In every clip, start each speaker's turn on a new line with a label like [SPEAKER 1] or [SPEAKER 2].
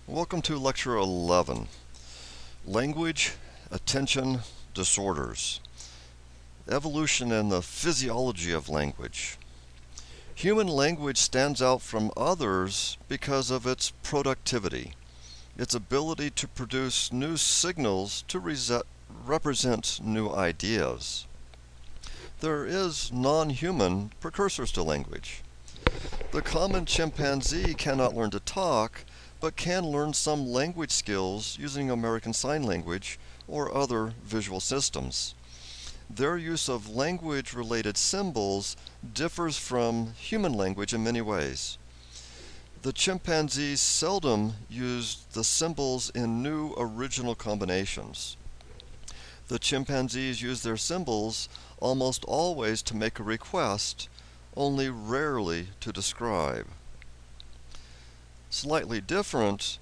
[SPEAKER 1] Welcome to Lecture 11, Language Attention Disorders, Evolution and the Physiology of Language. Human language stands out from others because of its productivity, its ability to produce new signals to represent new ideas. There is non-human precursors to language. The common chimpanzee cannot learn to talk, but can learn some language skills using American Sign Language or other visual systems. Their use of language-related symbols differs from human language in many ways. The chimpanzees seldom used the symbols in new original combinations. The chimpanzees use their symbols almost always to make a request, only rarely to describe. Slightly different,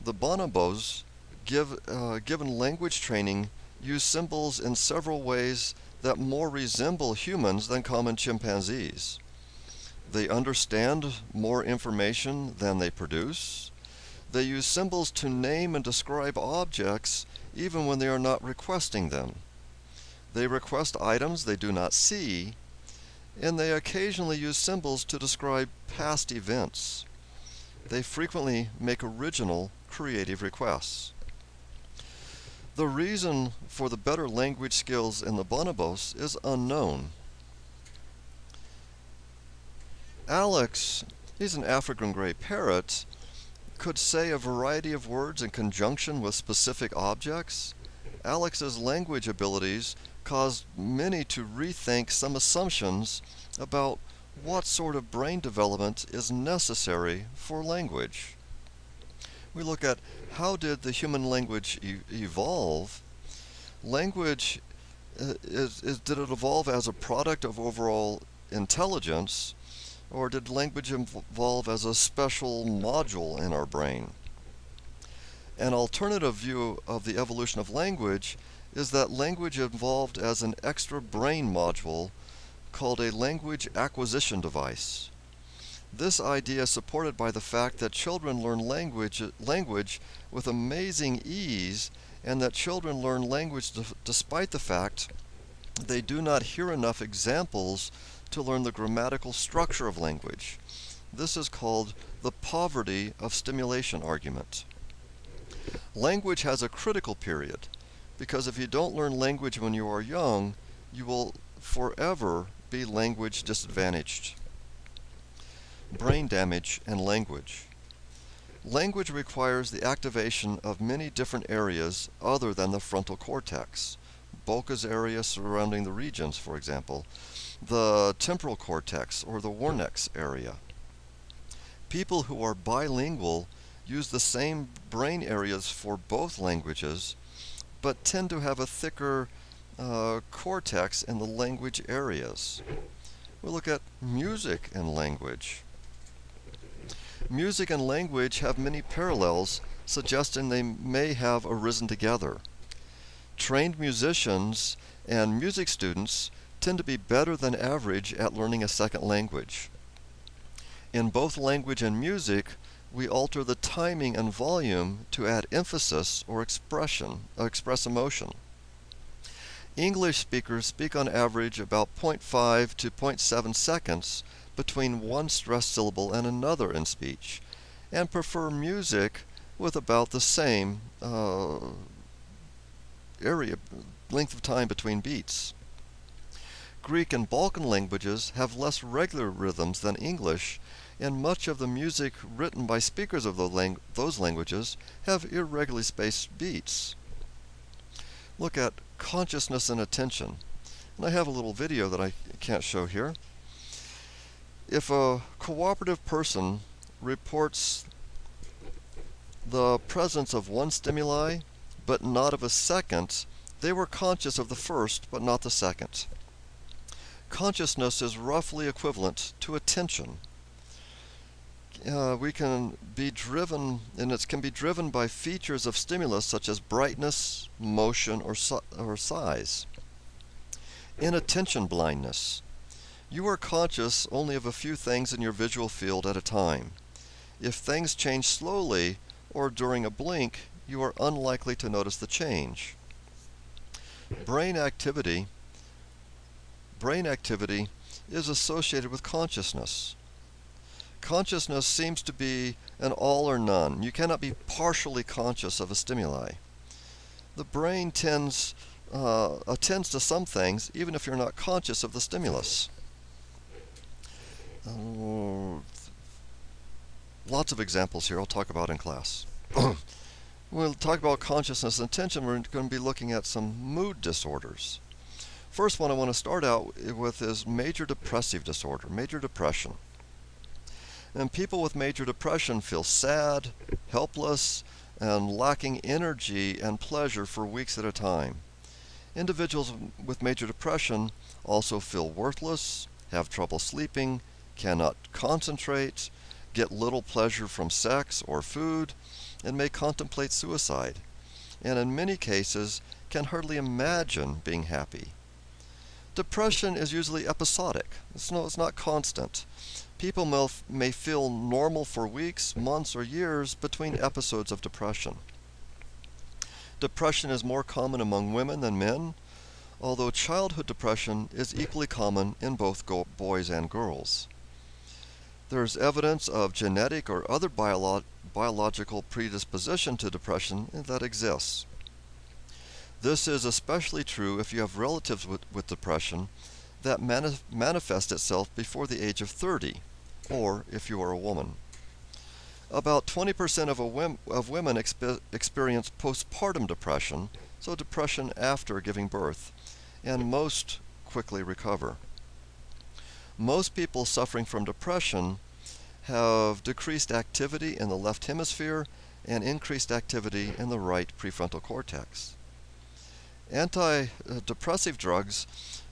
[SPEAKER 1] the bonobos, given language training, use symbols in several ways that more resemble humans than common chimpanzees. They understand more information than they produce. They use symbols to name and describe objects even when they are not requesting them. They request items they do not see, and they occasionally use symbols to describe past events. They frequently make original, creative requests. The reason for the better language skills in the bonobos is unknown. Alex, he's an African gray parrot, could say a variety of words in conjunction with specific objects. Alex's language abilities caused many to rethink some assumptions about what sort of brain development is necessary for language. We look at how did the human language evolve. Language did it evolve as a product of overall intelligence, or did language evolve as a special module in our brain? An alternative view of the evolution of language is that language evolved as an extra brain module called a language acquisition device. This idea is supported by the fact that children learn language with amazing ease, and that children learn language despite the fact they do not hear enough examples to learn the grammatical structure of language. This is called the poverty of stimulation argument. Language has a critical period, because if you don't learn language when you are young, you will forever be language disadvantaged. Brain damage and language. Language requires the activation of many different areas other than the frontal cortex. Broca's area surrounding the regions, for example, the temporal cortex or the Wernicke's area. People who are bilingual use the same brain areas for both languages, but tend to have a thicker cortex in the language areas. We'll look at music and language. Music and language have many parallels, suggesting they may have arisen together. Trained musicians and music students tend to be better than average at learning a second language. In both language and music, we alter the timing and volume to add emphasis or express emotion. English speakers speak on average about 0.5 to 0.7 seconds between one stressed syllable and another in speech, and prefer music with about the same length of time between beats. Greek and Balkan languages have less regular rhythms than English, and much of the music written by speakers of those languages have irregularly spaced beats. Look at consciousness and attention. And I have a little video that I can't show here. If a cooperative person reports the presence of one stimuli but not of a second, they were conscious of the first but not the second. Consciousness is roughly equivalent to attention. We can be driven, and it can be driven by features of stimulus such as brightness, motion, or size. Inattention blindness. You are conscious only of a few things in your visual field at a time. If things change slowly or during a blink, you are unlikely to notice the change. Brain activity is associated with consciousness. Consciousness seems to be an all or none. You cannot be partially conscious of a stimuli. The brain attends to some things even if you're not conscious of the stimulus. Lots of examples here I'll talk about in class. We'll talk about consciousness and attention. We're going to be looking at some mood disorders. First one I want to start out with is major depressive disorder, major depression. And people with major depression feel sad, helpless, and lacking energy and pleasure for weeks at a time. Individuals with major depression also feel worthless, have trouble sleeping, cannot concentrate, get little pleasure from sex or food, and may contemplate suicide, and in many cases can hardly imagine being happy. Depression is usually episodic. It's not constant. People may feel normal for weeks, months, or years between episodes of depression. Depression is more common among women than men, although childhood depression is equally common in both boys and girls. There's evidence of genetic or other biological predisposition to depression that exists. This is especially true if you have relatives with depression that manifest itself before the age of 30, or if you are a woman. About 20% of women experience postpartum depression, so depression after giving birth, and most quickly recover. Most people suffering from depression have decreased activity in the left hemisphere and increased activity in the right prefrontal cortex. Antidepressive drugs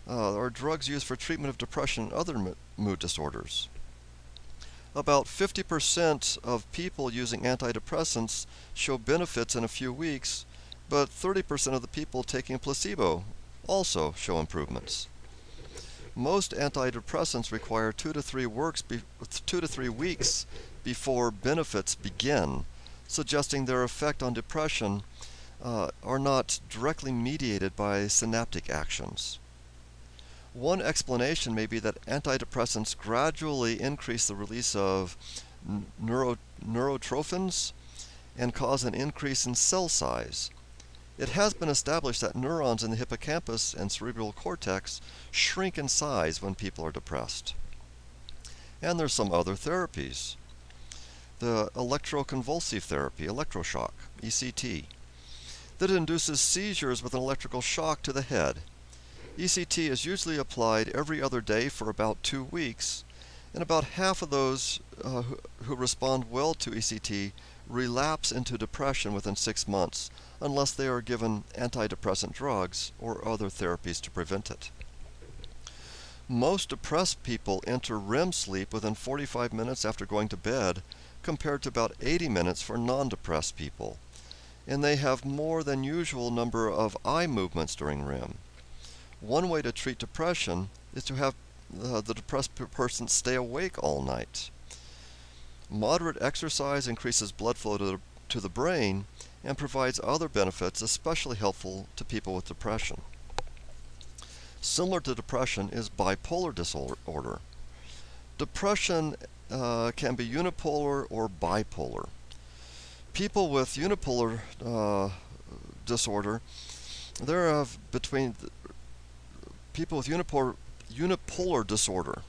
[SPEAKER 1] are drugs used for treatment of depression and other mood disorders. About 50% of people using antidepressants show benefits in a few weeks, but 30% of the people taking a placebo also show improvements. Most antidepressants require 2 to 3 weeks before benefits begin, suggesting their effect on depression are not directly mediated by synaptic actions. One explanation may be that antidepressants gradually increase the release of neurotrophins and cause an increase in cell size. It has been established that neurons in the hippocampus and cerebral cortex shrink in size when people are depressed. And there's some other therapies. The electroconvulsive therapy, electroshock, ECT, that induces seizures with an electrical shock to the head. ECT is usually applied every other day for about 2 weeks, and about half of those who respond well to ECT relapse into depression within 6 months, unless they are given antidepressant drugs or other therapies to prevent it. Most depressed people enter REM sleep within 45 minutes after going to bed, compared to about 80 minutes for non-depressed people, and they have more than usual number of eye movements during REM. One way to treat depression is to have the depressed person stay awake all night. Moderate exercise increases blood flow to the brain and provides other benefits especially helpful to people with depression. Similar to depression is bipolar disorder. Depression can be unipolar or bipolar. People with unipolar disorder, people with unipolar disorder,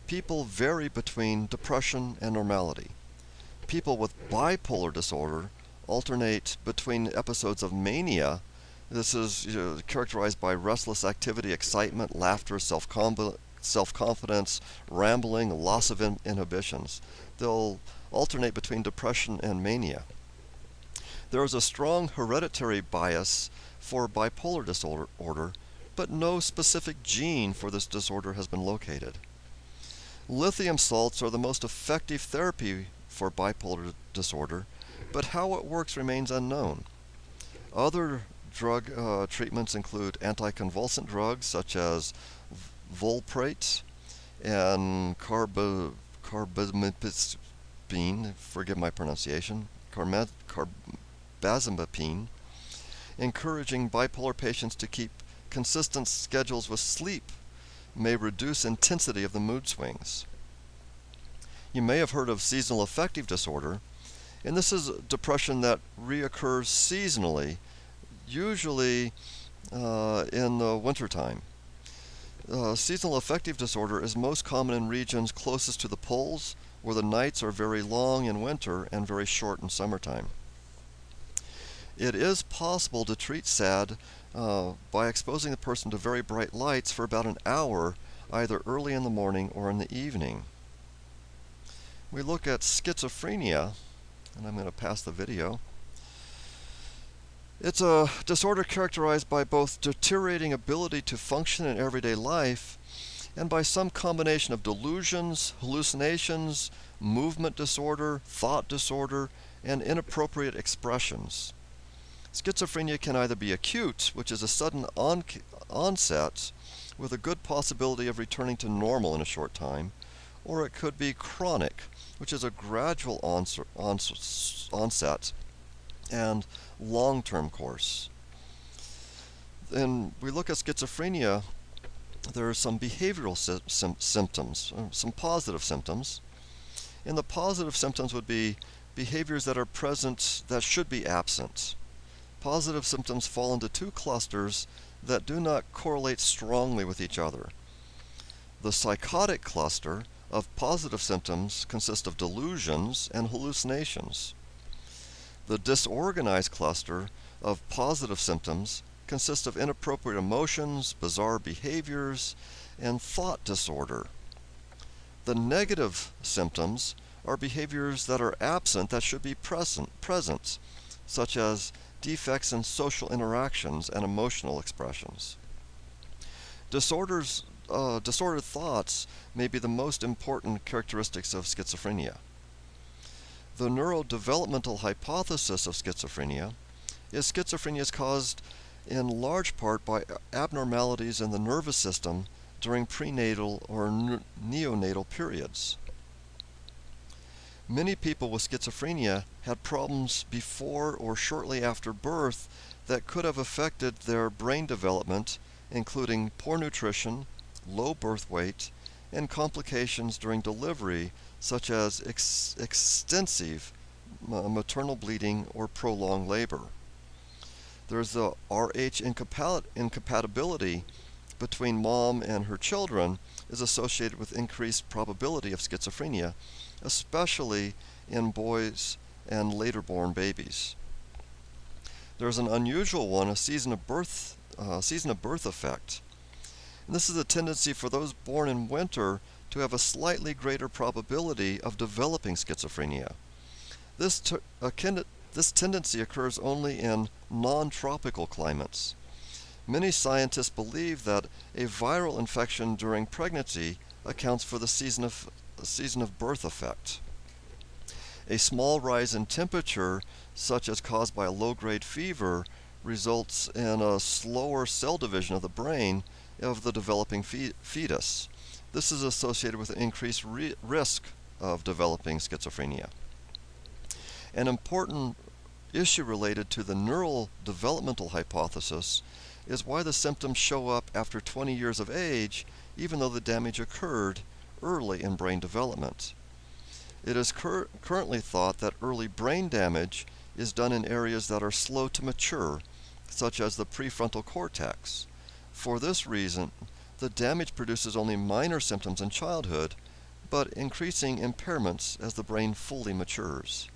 [SPEAKER 1] people vary between depression and normality. People with bipolar disorder alternate between episodes of mania. This is characterized by restless activity, excitement, laughter, self-confidence, rambling, loss of inhibitions. They'll alternate between depression and mania. There is a strong hereditary bias for bipolar disorder, but no specific gene for this disorder has been located. Lithium salts are the most effective therapy for bipolar disorder, but how it works remains unknown. Other drug treatments include anticonvulsant drugs such as Volprate and carbamazepine, forgive my pronunciation, carbamazepine, encouraging bipolar patients to keep consistent schedules with sleep may reduce intensity of the mood swings. You may have heard of seasonal affective disorder, and this is depression that reoccurs seasonally, usually in the wintertime. Seasonal affective disorder is most common in regions closest to the poles, where the nights are very long in winter and very short in summertime. It is possible to treat SAD by exposing the person to very bright lights for about an hour, either early in the morning or in the evening. We look at schizophrenia, and I'm going to pass the video. It's a disorder characterized by both deteriorating ability to function in everyday life and by some combination of delusions, hallucinations, movement disorder, thought disorder, and inappropriate expressions. Schizophrenia can either be acute, which is a sudden onset with a good possibility of returning to normal in a short time, or it could be chronic, which is a gradual onset and long-term course. Then we look at schizophrenia, there are some behavioral symptoms, some positive symptoms. And the positive symptoms would be behaviors that are present that should be absent. Positive symptoms fall into two clusters that do not correlate strongly with each other. The psychotic cluster of positive symptoms consists of delusions and hallucinations. The disorganized cluster of positive symptoms consists of inappropriate emotions, bizarre behaviors, and thought disorder. The negative symptoms are behaviors that are absent that should be present, such as defects in social interactions and emotional expressions. Disordered thoughts may be the most important characteristics of schizophrenia. The neurodevelopmental hypothesis of schizophrenia is caused in large part by abnormalities in the nervous system during prenatal or neonatal periods. Many people with schizophrenia had problems before or shortly after birth that could have affected their brain development, including poor nutrition, low birth weight, and complications during delivery, such as extensive maternal bleeding or prolonged labor. There's the Rh incompatibility between mom and her children is associated with increased probability of schizophrenia, especially in boys and later born babies. There's an unusual one, a season of birth effect. And this is a tendency for those born in winter to have a slightly greater probability of developing schizophrenia. This tendency occurs only in non-tropical climates. Many scientists believe that a viral infection during pregnancy accounts for the season of birth effect. A small rise in temperature, such as caused by a low-grade fever, results in a slower cell division of the brain of the developing fetus. This is associated with an increased risk of developing schizophrenia. An important issue related to the neural developmental hypothesis is why the symptoms show up after 20 years of age, even though the damage occurred early in brain development. It is currently thought that early brain damage is done in areas that are slow to mature, such as the prefrontal cortex. For this reason, the damage produces only minor symptoms in childhood, but increasing impairments as the brain fully matures.